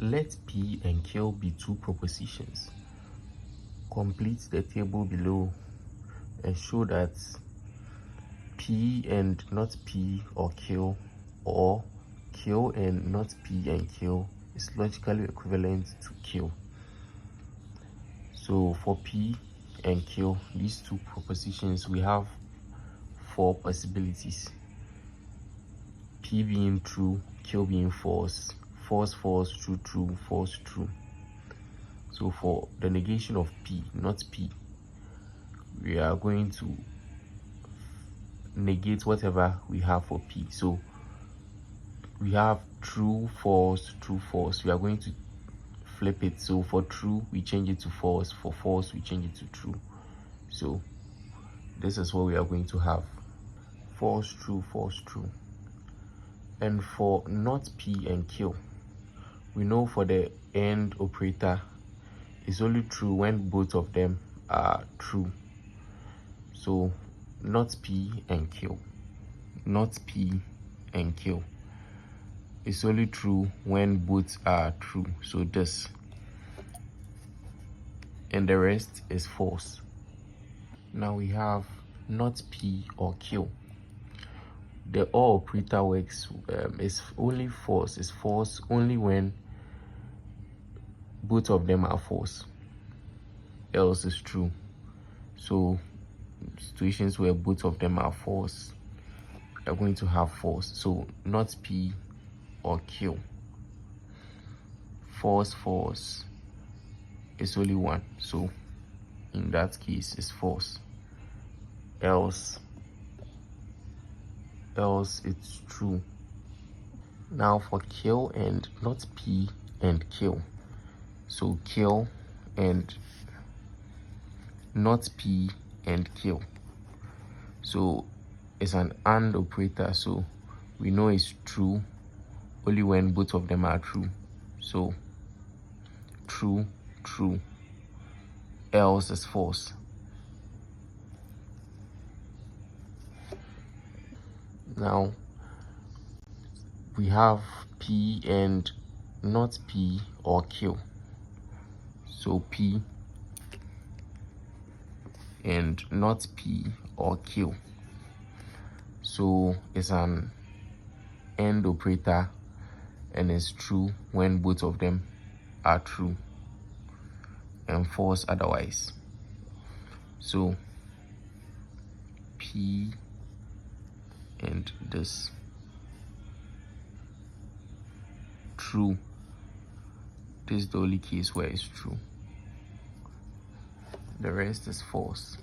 let P and Q be two propositions. Complete the table below and show that P and not P or Q, or Q and not P and Q is logically equivalent to Q. So for P and Q, these two propositions, we have four possibilities: P being true, Q being false, false, false, true, true, false, true. So for the negation of P, not P, we are going to negate whatever we have for P. So we have true, false, true, false. We are going to flip it. So for true, we change it to false. For false, we change it to true. So this is what we are going to have: false, true, false, true. And for not P and Q, we know for the AND operator, it's only true when both of them are true. So not P and Q, not P and Q, it's only true when both are true. So this, and the rest is false. Now we have not P or Q. The OR operator works, is only false. It's false only when both of them are false, else is true. So situations where both of them are false, are going to have false. So not P or Q, false, false, is only one. So in that case, it's false. Else it's true. Now for Q and not P and Q, so Q and not P and Q, so it's an AND operator, so we know it's true only when both of them are true. So true, true, else is false. Now we have P and not P or Q. So P and not P or Q. So it's an AND operator and it's true when both of them are true and false otherwise. So P and this, true. This is the only case where it's true. The rest is false.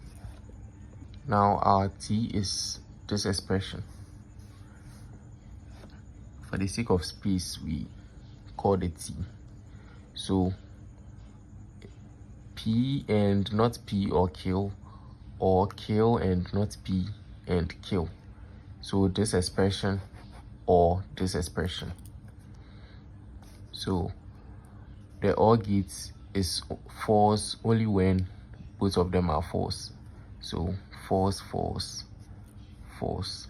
Now our T is this expression. For the sake of space, we call it T. So P and not P or Q and not P and Q. So this expression or this expression. So the OR gate is false only when both of them are false. So false, false, false,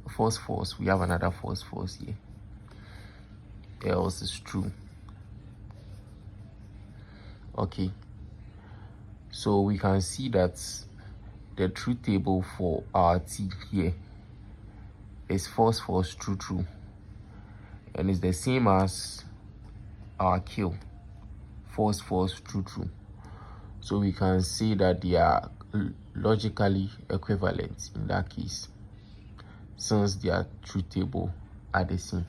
false, false. We have another false, false here. Else is true. Okay, so we can see that the truth table for our T here is false, false, true, true, and it's the same as our Q, false, false, true, true. So we can say that they are logically equivalent in that case, since their truth table are the same.